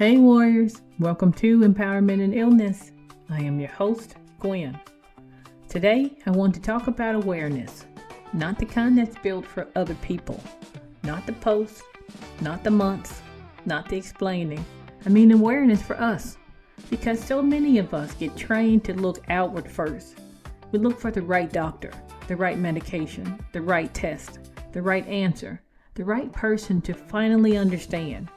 Hey warriors, welcome to Empowerment and Illness. I am your host, Gwen. Today, I want to talk about awareness, not the kind that's built for other people, not the posts, not the months, not the explaining. I mean awareness for us, because so many of us get trained to look outward first. We look for the right doctor, the right medication, the right test, the right answer, the right person to finally understand.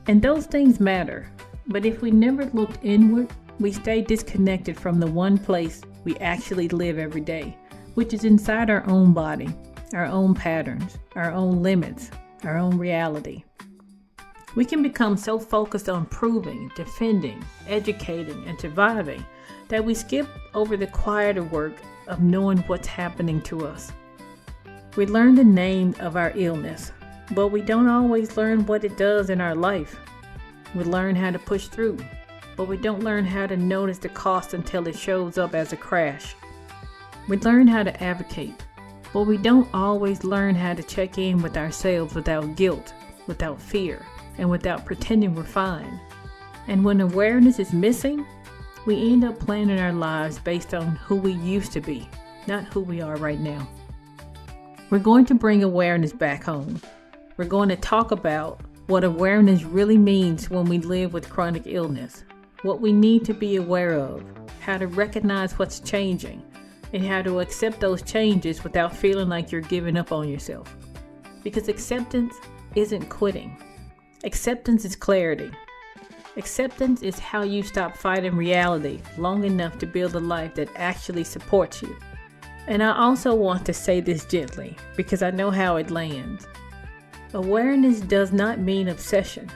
And those things matter, but if we never looked inward, we stay disconnected from the one place we actually live every day, which is inside our own body, our own patterns, our own limits, our own reality. We can become so focused on proving, defending, educating, and surviving that we skip over the quieter work of knowing what's happening to us. We learn the name of our illness, but we don't always learn what it does in our life. We learn how to push through, but we don't learn how to notice the cost until it shows up as a crash. We learn how to advocate, but we don't always learn how to check in with ourselves without guilt, without fear, and without pretending we're fine. And when awareness is missing, we end up planning our lives based on who we used to be, not who we are right now. We're going to bring awareness back home. We're going to talk about what awareness really means when we live with chronic illness, what we need to be aware of, how to recognize what's changing, and how to accept those changes without feeling like you're giving up on yourself. Because acceptance isn't quitting. Acceptance is clarity. Acceptance is how you stop fighting reality long enough to build a life that actually supports you. And I also want to say this gently because I know how it lands. Awareness does not mean obsession.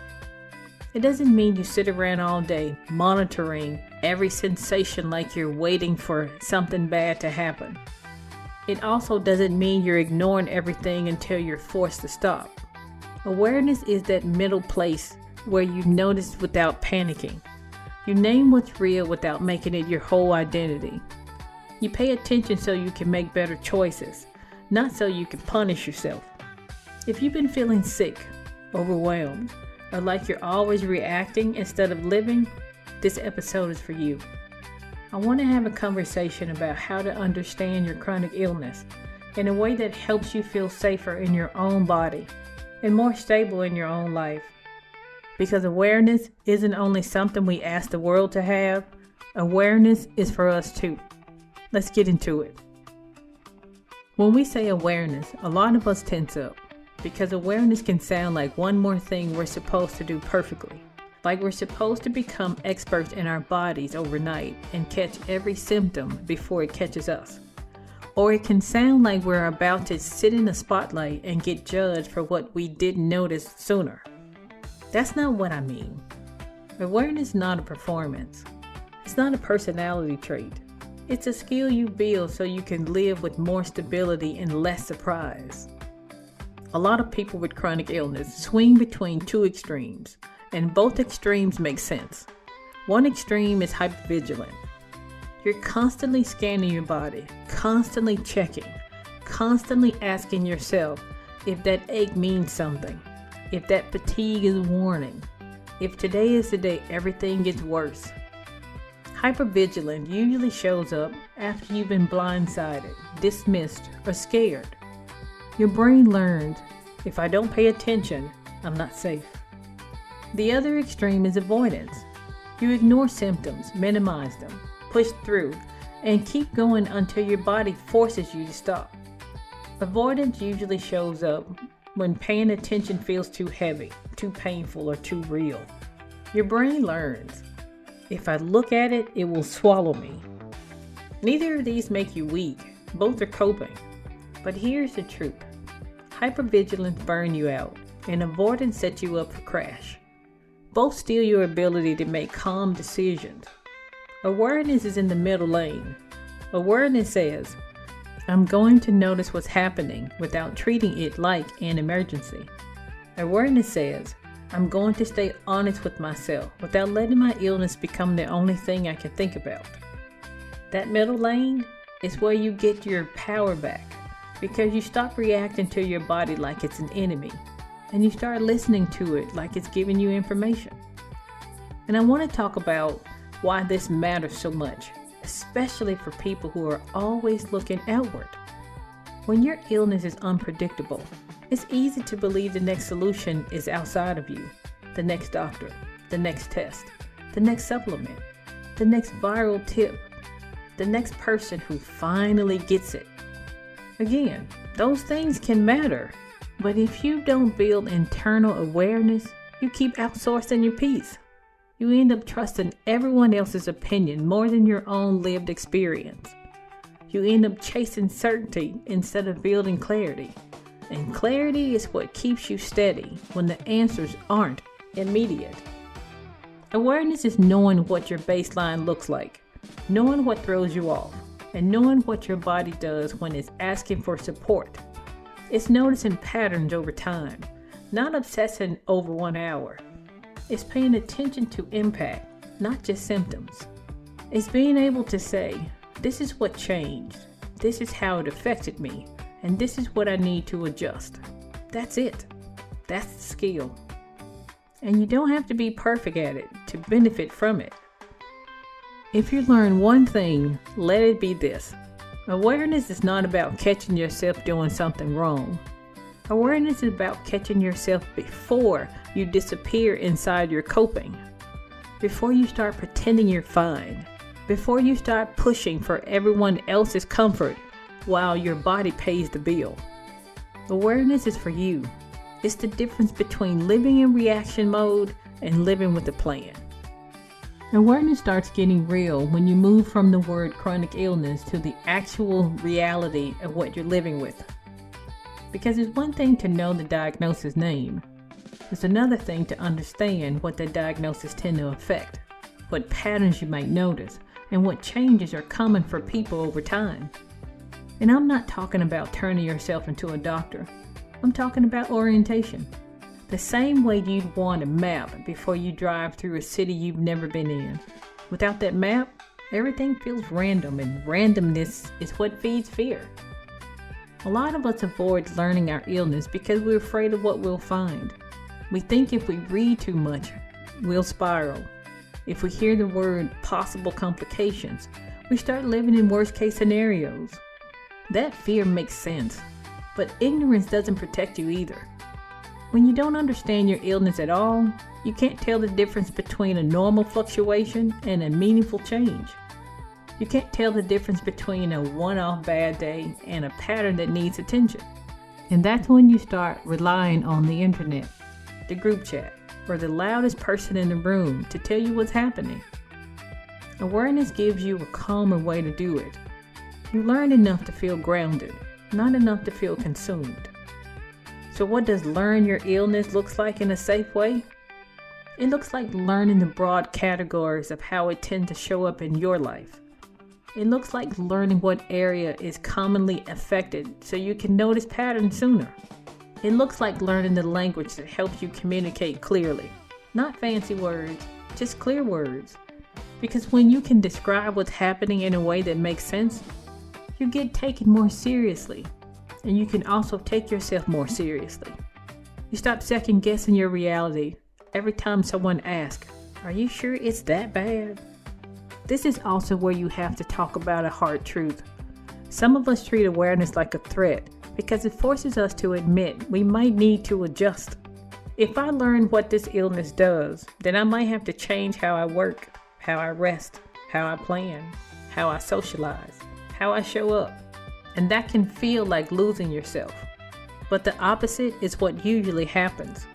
It doesn't mean you sit around all day monitoring every sensation like you're waiting for something bad to happen. It also doesn't mean you're ignoring everything until you're forced to stop. Awareness is that middle place where you notice without panicking. You name what's real without making it your whole identity. You pay attention so you can make better choices, not so you can punish yourself. If you've been feeling sick, overwhelmed, or like you're always reacting instead of living, this episode is for you. I want to have a conversation about how to understand your chronic illness in a way that helps you feel safer in your own body and more stable in your own life. Because awareness isn't only something we ask the world to have, awareness is for us too. Let's get into it. When we say awareness, a lot of us tense up because awareness can sound like one more thing we're supposed to do perfectly. Like we're supposed to become experts in our bodies overnight and catch every symptom before it catches us. Or it can sound like we're about to sit in the spotlight and get judged for what we didn't notice sooner. That's not what I mean. Awareness is not a performance. It's not a personality trait. It's a skill you build so you can live with more stability and less surprise. A lot of people with chronic illness swing between two extremes, and both extremes make sense. One extreme is hypervigilant. You're constantly scanning your body, constantly checking, constantly asking yourself if that ache means something, if that fatigue is a warning, if today is the day everything gets worse. Hypervigilant usually shows up after you've been blindsided, dismissed, or scared. Your brain learns, if I don't pay attention, I'm not safe. The other extreme is avoidance. You ignore symptoms, minimize them, push through, and keep going until your body forces you to stop. Avoidance usually shows up when paying attention feels too heavy, too painful, or too real. Your brain learns, if I look at it, it will swallow me. Neither of these make you weak. Both are coping. But here's the truth. Hypervigilance burns you out, and avoidance sets you up for crash. Both steal your ability to make calm decisions. Awareness is in the middle lane. Awareness says, I'm going to notice what's happening without treating it like an emergency. Awareness says, I'm going to stay honest with myself without letting my illness become the only thing I can think about. That middle lane is where you get your power back because you stop reacting to your body like it's an enemy and you start listening to it like it's giving you information. And I want to talk about why this matters so much, especially for people who are always looking outward. When your illness is unpredictable, it's easy to believe the next solution is outside of you. The next doctor, the next test, the next supplement, the next viral tip, the next person who finally gets it. Again, those things can matter, but if you don't build internal awareness, you keep outsourcing your peace. You end up trusting everyone else's opinion more than your own lived experience. You end up chasing certainty instead of building clarity. And clarity is what keeps you steady when the answers aren't immediate. Awareness is knowing what your baseline looks like, knowing what throws you off, and knowing what your body does when it's asking for support. It's noticing patterns over time, not obsessing over 1 hour. It's paying attention to impact, not just symptoms. It's being able to say, this is what changed, this is how it affected me, and this is what I need to adjust. That's it. That's the skill. And you don't have to be perfect at it to benefit from it. If you learn one thing, let it be this. Awareness is not about catching yourself doing something wrong. Awareness is about catching yourself before you disappear inside your coping, before you start pretending you're fine, before you start pushing for everyone else's comfort while your body pays the bill. Awareness is for you. It's the difference between living in reaction mode and living with a plan. Awareness starts getting real when you move from the word chronic illness to the actual reality of what you're living with. Because it's one thing to know the diagnosis name. It's another thing to understand what the diagnosis tend to affect, what patterns you might notice, and what changes are common for people over time. And I'm not talking about turning yourself into a doctor. I'm talking about orientation. The same way you'd want a map before you drive through a city you've never been in. Without that map, everything feels random, and randomness is what feeds fear. A lot of us avoid learning our illness because we're afraid of what we'll find. We think if we read too much, we'll spiral. If we hear the word possible complications, we start living in worst case scenarios. That fear makes sense, but ignorance doesn't protect you either. When you don't understand your illness at all, you can't tell the difference between a normal fluctuation and a meaningful change. You can't tell the difference between a one-off bad day and a pattern that needs attention. And that's when you start relying on the internet, the group chat, or the loudest person in the room to tell you what's happening. Awareness gives you a calmer way to do it. You learn enough to feel grounded, not enough to feel consumed. So what does learn your illness looks like in a safe way? It looks like learning the broad categories of how it tends to show up in your life. It looks like learning what area is commonly affected so you can notice patterns sooner. It looks like learning the language that helps you communicate clearly. Not fancy words, just clear words. Because when you can describe what's happening in a way that makes sense, you get taken more seriously. And you can also take yourself more seriously. You stop second guessing your reality every time someone asks, "Are you sure it's that bad?" This is also where you have to talk about a hard truth. Some of us treat awareness like a threat because it forces us to admit we might need to adjust. If I learn what this illness does, then I might have to change how I work, how I rest, how I plan, how I socialize, how I show up. And that can feel like losing yourself. But the opposite is what usually happens.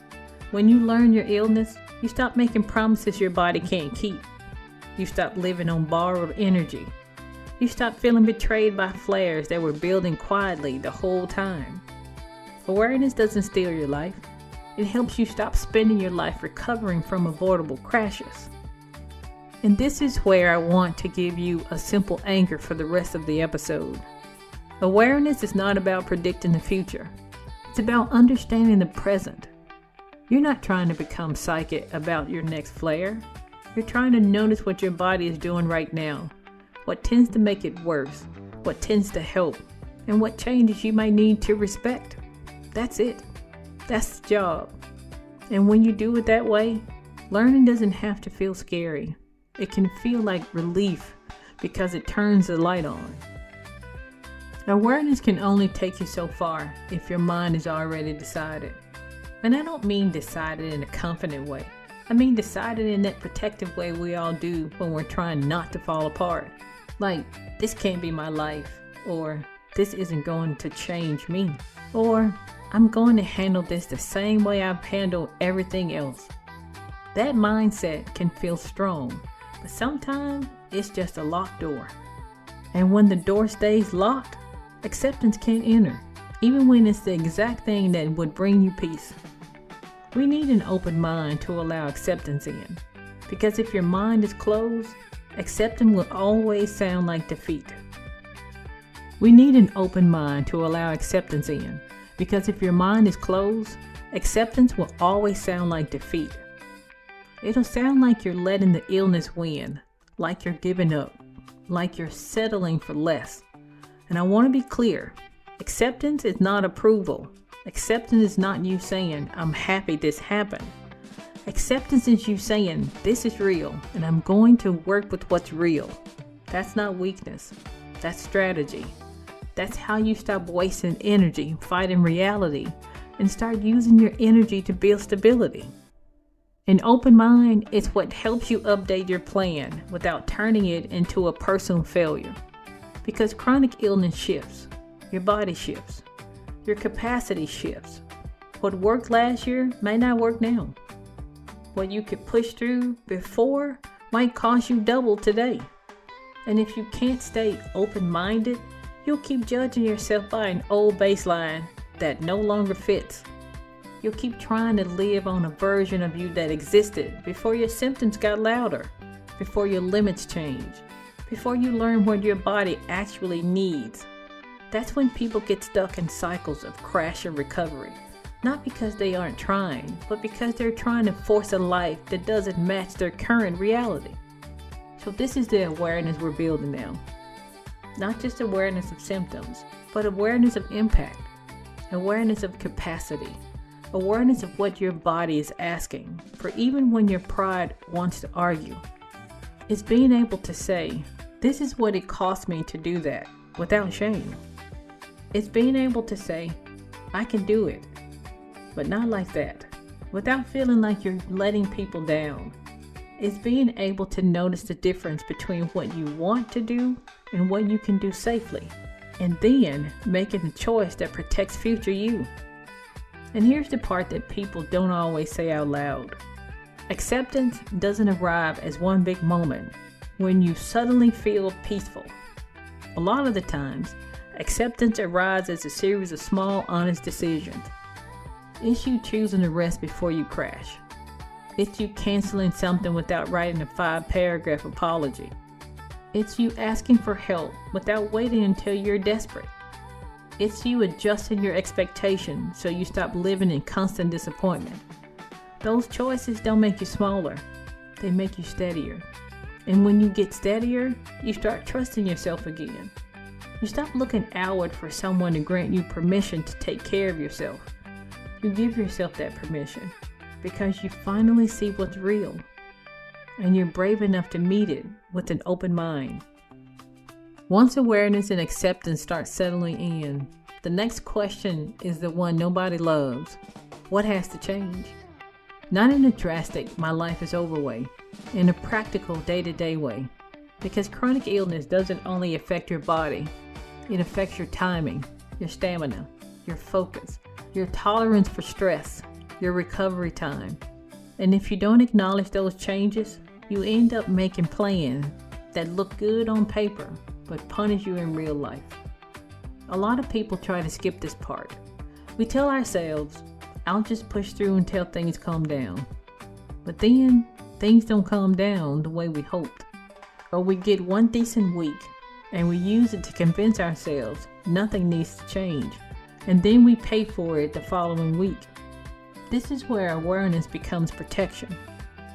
When you learn your illness, you stop making promises your body can't keep. You stop living on borrowed energy. You stop feeling betrayed by flares that were building quietly the whole time. Awareness doesn't steal your life. It helps you stop spending your life recovering from avoidable crashes. And this is where I want to give you a simple anchor for the rest of the episode. Awareness is not about predicting the future. It's about understanding the present. You're not trying to become psychic about your next flare. You're trying to notice what your body is doing right now, what tends to make it worse, what tends to help, and what changes you might need to respect. That's it. That's the job. And when you do it that way, Learning doesn't have to feel scary. It can feel like relief because it turns the light on. Awareness can only take you so far if your mind is already decided. And I don't mean decided in a confident way. I mean decided in that protective way we all do when we're trying not to fall apart. Like, this can't be my life, or this isn't going to change me, or I'm going to handle this the same way I've handled everything else. That mindset can feel strong, but sometimes it's just a locked door. And when the door stays locked, acceptance can't enter, even when it's the exact thing that would bring you peace. We need an open mind to allow acceptance in, because if your mind is closed, acceptance will always sound like defeat. We need an open mind to allow acceptance in, because if your mind is closed, acceptance will always sound like defeat. It'll sound like you're letting the illness win, like you're giving up, like you're settling for less. And I want to be clear, acceptance is not approval. Acceptance is not you saying, I'm happy this happened. Acceptance is you saying, this is real, and I'm going to work with what's real. That's not weakness. That's strategy. That's how you stop wasting energy fighting reality and start using your energy to build stability. An open mind is what helps you update your plan without turning it into a personal failure. Because chronic illness shifts, your body shifts, your capacity shifts. What worked last year may not work now. What you could push through before might cost you double today. And if you can't stay open-minded, you'll keep judging yourself by an old baseline that no longer fits. You'll keep trying to live on a version of you that existed before your symptoms got louder, before your limits changed, before you learn what your body actually needs. That's when people get stuck in cycles of crash and recovery. Not because they aren't trying, but because they're trying to force a life that doesn't match their current reality. So this is the awareness we're building now. Not just awareness of symptoms, but awareness of impact, awareness of capacity, awareness of what your body is asking for even when your pride wants to argue. It's being able to say, this is what it cost me to do that, without shame. It's being able to say, I can do it, but not like that, without feeling like you're letting people down. It's being able to notice the difference between what you want to do and what you can do safely, and then making a choice that protects future you. And here's the part that people don't always say out loud. Acceptance doesn't arrive as one big moment when you suddenly feel peaceful. A lot of the times, acceptance arrives as a series of small, honest decisions. It's you choosing to rest before you crash. It's you canceling something without writing a 5-paragraph apology. It's you asking for help without waiting until you're desperate. It's you adjusting your expectations so you stop living in constant disappointment. Those choices don't make you smaller, they make you steadier. And when you get steadier, you start trusting yourself again. You stop looking outward for someone to grant you permission to take care of yourself. You give yourself that permission because you finally see what's real, and you're brave enough to meet it with an open mind. Once awareness and acceptance start settling in, the next question is the one nobody loves. What has to change? Not in a drastic, my life is over way, in a practical day-to-day way. Because chronic illness doesn't only affect your body, it affects your timing, your stamina, your focus, your tolerance for stress, your recovery time. And if you don't acknowledge those changes, you end up making plans that look good on paper, but punish you in real life. A lot of people try to skip this part. We tell ourselves, I'll just push through until things calm down. But then, things don't calm down the way we hoped. Or we get one decent week, and we use it to convince ourselves nothing needs to change. And then we pay for it the following week. This is where awareness becomes protection.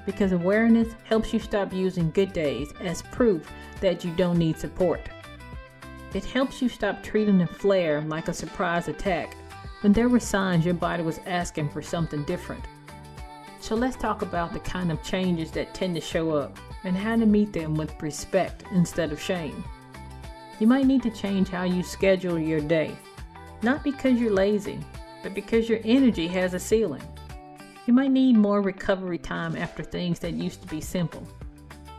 Because awareness helps you stop using good days as proof that you don't need support. It helps you stop treating a flare like a surprise attack when there were signs your body was asking for something different. So let's talk about the kind of changes that tend to show up and how to meet them with respect instead of shame. You might need to change how you schedule your day, not because you're lazy, but because your energy has a ceiling. You might need more recovery time after things that used to be simple.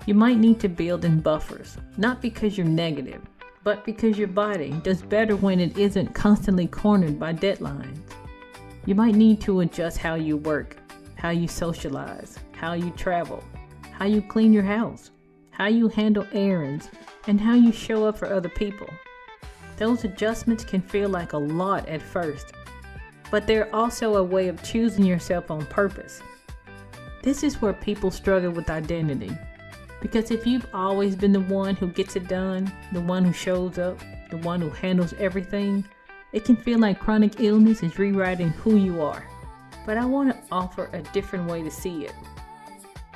You might need to build in buffers, not because you're negative, but because your body does better when it isn't constantly cornered by deadlines. You might need to adjust how you work, how you socialize, how you travel, how you clean your house, how you handle errands, and how you show up for other people. Those adjustments can feel like a lot at first, but they're also a way of choosing yourself on purpose. This is where people struggle with identity, because if you've always been the one who gets it done, the one who shows up, the one who handles everything, it can feel like chronic illness is rewriting who you are. But I want to offer a different way to see it.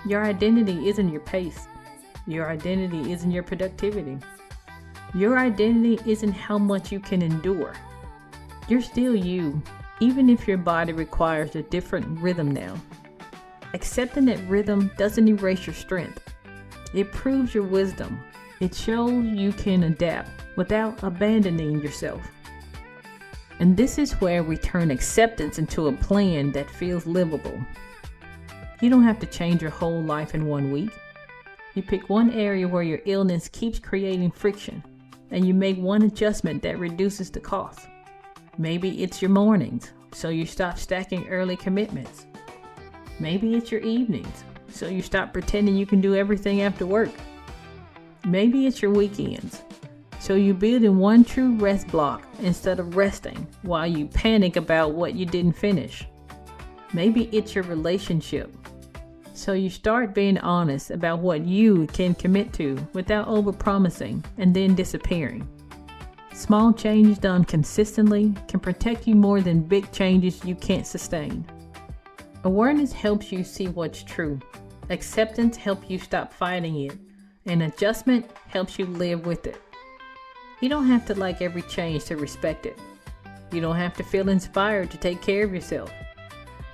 Your identity isn't your pace. Your identity isn't your productivity. Your identity isn't how much you can endure. You're still you, even if your body requires a different rhythm now. Accepting that rhythm doesn't erase your strength. It proves your wisdom. It shows you can adapt without abandoning yourself. And this is where we turn acceptance into a plan that feels livable. You don't have to change your whole life in 1 week. You pick one area where your illness keeps creating friction, and you make one adjustment that reduces the cost. Maybe it's your mornings, so you stop stacking early commitments. Maybe it's your evenings, so you stop pretending you can do everything after work. Maybe it's your weekends, so you build in one true rest block instead of resting while you panic about what you didn't finish. Maybe it's your relationship, so you start being honest about what you can commit to without overpromising and then disappearing. Small changes done consistently can protect you more than big changes you can't sustain. Awareness helps you see what's true. Acceptance helps you stop fighting it. And adjustment helps you live with it. You don't have to like every change to respect it. You don't have to feel inspired to take care of yourself.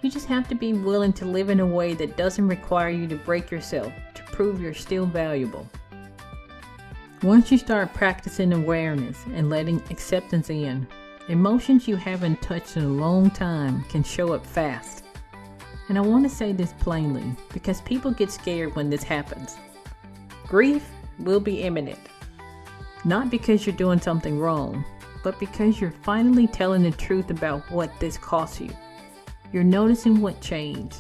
You just have to be willing to live in a way that doesn't require you to break yourself to prove you're still valuable. Once you start practicing awareness and letting acceptance in, emotions you haven't touched in a long time can show up fast. And I want to say this plainly because people get scared when this happens. Grief will be imminent. Not because you're doing something wrong, but because you're finally telling the truth about what this cost you. You're noticing what changed.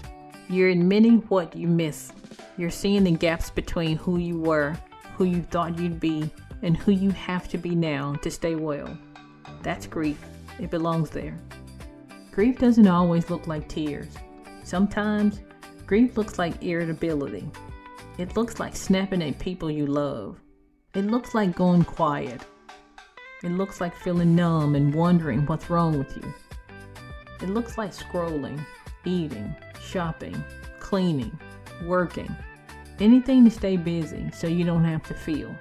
You're admitting what you missed. You're seeing the gaps between who you were, who you thought you'd be, and who you have to be now to stay well. That's grief. It belongs there. Grief doesn't always look like tears. Sometimes, grief looks like irritability. It looks like snapping at people you love. It looks like going quiet. It looks like feeling numb and wondering what's wrong with you. It looks like scrolling, eating, shopping, cleaning, working, anything to stay busy so you don't have to feel.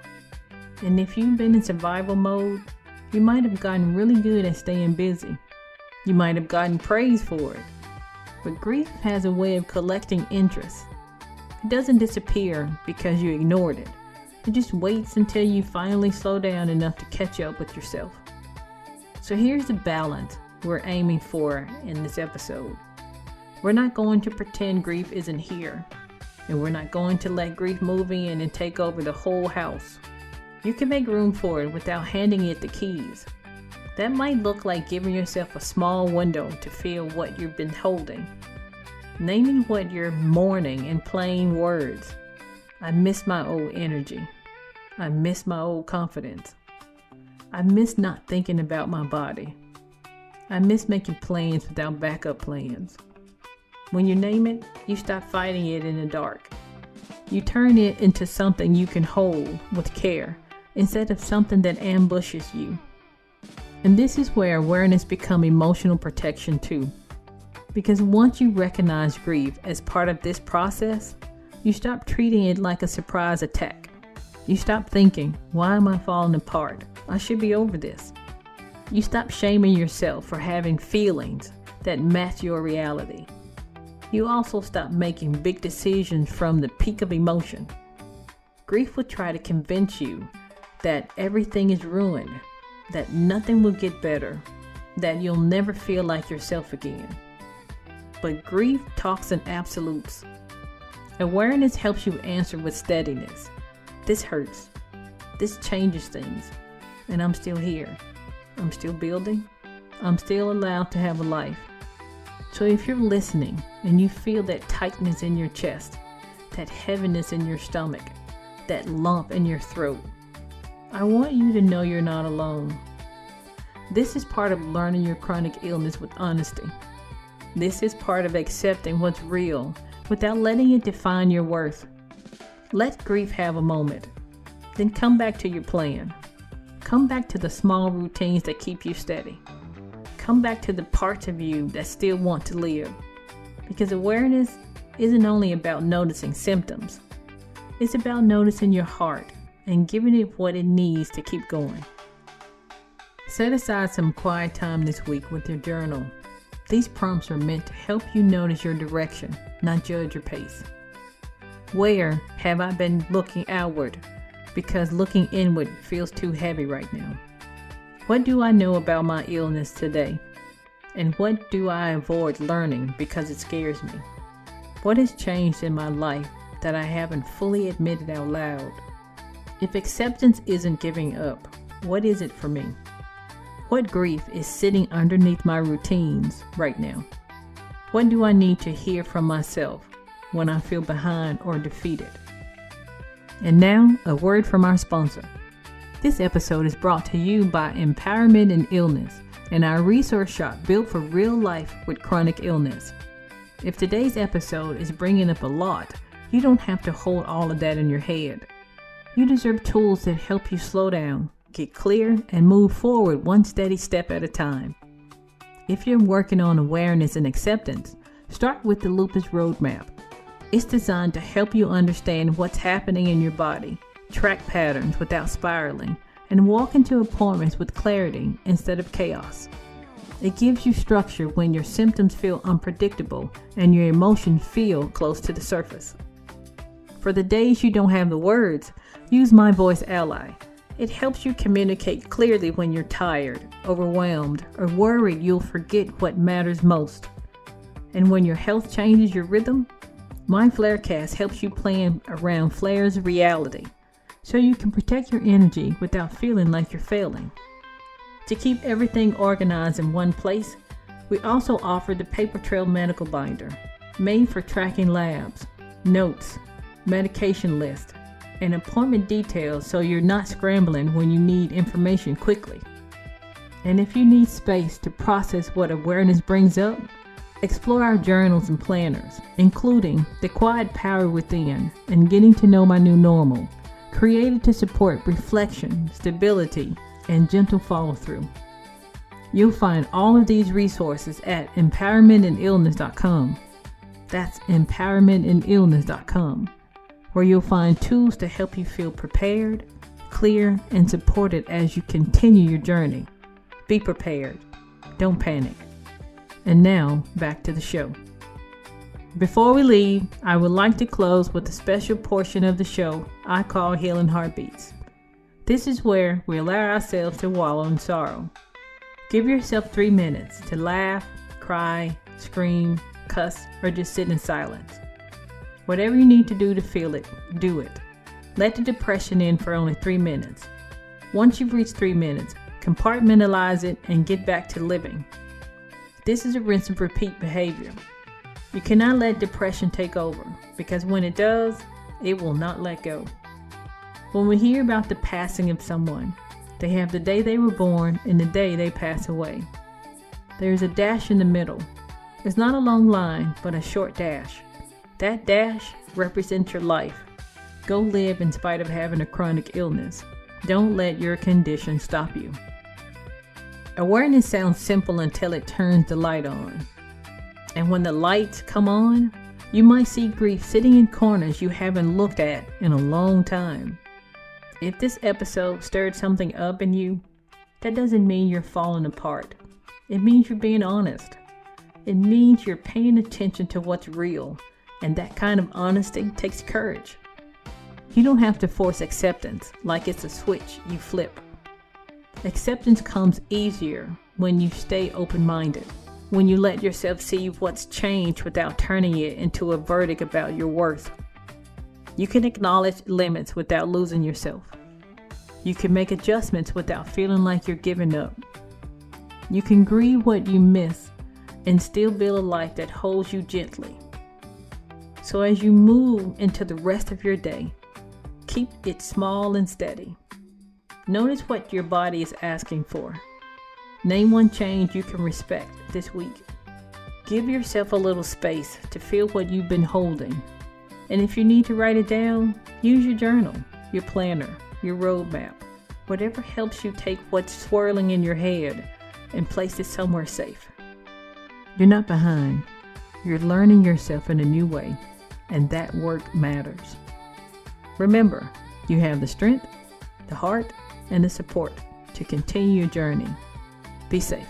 And if you've been in survival mode, you might have gotten really good at staying busy. You might have gotten praise for it. But grief has a way of collecting interest. It doesn't disappear because you ignored it. It just waits until you finally slow down enough to catch up with yourself. So here's the balance we're aiming for in this episode. We're not going to pretend grief isn't here, and we're not going to let grief move in and take over the whole house. You can make room for it without handing it the keys. That might look like giving yourself a small window to feel what you've been holding. Naming what you're mourning in plain words. I miss my old energy. I miss my old confidence. I miss not thinking about my body. I miss making plans without backup plans. When you name it, you stop fighting it in the dark. You turn it into something you can hold with care instead of something that ambushes you. And this is where awareness becomes emotional protection too. Because once you recognize grief as part of this process, you stop treating it like a surprise attack. You stop thinking, why am I falling apart? I should be over this. You stop shaming yourself for having feelings that match your reality. You also stop making big decisions from the peak of emotion. Grief will try to convince you that everything is ruined, that nothing will get better, that you'll never feel like yourself again. But grief talks in absolutes. Awareness helps you answer with steadiness. This hurts. This changes things. And I'm still here. I'm still building. I'm still allowed to have a life. So if you're listening and you feel that tightness in your chest, that heaviness in your stomach, that lump in your throat, I want you to know you're not alone. This is part of learning your chronic illness with honesty. This is part of accepting what's real without letting it define your worth. Let grief have a moment. Then come back to your plan. Come back to the small routines that keep you steady. Come back to the parts of you that still want to live. Because awareness isn't only about noticing symptoms. It's about noticing your heart and giving it what it needs to keep going. Set aside some quiet time this week with your journal. These prompts are meant to help you notice your direction, not judge your pace. Where have I been looking outward because looking inward feels too heavy right now? What do I know about my illness today? And what do I avoid learning because it scares me? What has changed in my life that I haven't fully admitted out loud? If acceptance isn't giving up, what is it for me? What grief is sitting underneath my routines right now? What do I need to hear from myself when I feel behind or defeated? And now, a word from our sponsor. This episode is brought to you by Empowerment in Illness and our resource shop built for real life with chronic illness. If today's episode is bringing up a lot, you don't have to hold all of that in your head. You deserve tools that help you slow down, get clear, and move forward one steady step at a time. If you're working on awareness and acceptance, start with the Lupus Roadmap. It's designed to help you understand what's happening in your body, track patterns without spiraling, and walk into appointments with clarity instead of chaos. It gives you structure when your symptoms feel unpredictable and your emotions feel close to the surface. For the days you don't have the words, use My Voice Ally. It helps you communicate clearly when you're tired, overwhelmed, or worried you'll forget what matters most. And when your health changes your rhythm, My Flarecast helps you plan around Flare's reality, so you can protect your energy without feeling like you're failing. To keep everything organized in one place, we also offer the Paper Trail Medical Binder, made for tracking labs, notes, medication list, and appointment details so you're not scrambling when you need information quickly. And if you need space to process what awareness brings up, explore our journals and planners, including The Quiet Power Within and Getting to Know My New Normal, created to support reflection, stability, and gentle follow-through. You'll find all of these resources at empowermentandillness.com. That's empowermentandillness.com, where you'll find tools to help you feel prepared, clear, and supported as you continue your journey. Be prepared. Don't panic. And now, back to the show. Before we leave, I would like to close with a special portion of the show I call Healing Heartbeats. This is where we allow ourselves to wallow in sorrow. Give yourself 3 minutes to laugh, cry, scream, cuss, or just sit in silence. Whatever you need to do to feel it, do it. Let the depression in for only 3 minutes. Once you've reached 3 minutes, compartmentalize it and get back to living. This is a rinse and repeat behavior. You cannot let depression take over, because when it does, it will not let go. When we hear about the passing of someone, they have the day they were born and the day they pass away. There is a dash in the middle. It's not a long line, but a short dash. That dash represents your life. Go live in spite of having a chronic illness. Don't let your condition stop you. Awareness sounds simple until it turns the light on. And when the lights come on, you might see grief sitting in corners you haven't looked at in a long time. If this episode stirred something up in you, that doesn't mean you're falling apart. It means you're being honest. It means you're paying attention to what's real, and that kind of honesty takes courage. You don't have to force acceptance like it's a switch you flip. Acceptance comes easier when you stay open-minded, when you let yourself see what's changed without turning it into a verdict about your worth. You can acknowledge limits without losing yourself. You can make adjustments without feeling like you're giving up. You can grieve what you miss and still build a life that holds you gently. So as you move into the rest of your day, keep it small and steady. Notice what your body is asking for. Name one change you can respect this week. Give yourself a little space to feel what you've been holding. And if you need to write it down, use your journal, your planner, your roadmap, whatever helps you take what's swirling in your head and place it somewhere safe. You're not behind. You're learning yourself in a new way, and that work matters. Remember, you have the strength, the heart, and the support to continue your journey. Be safe.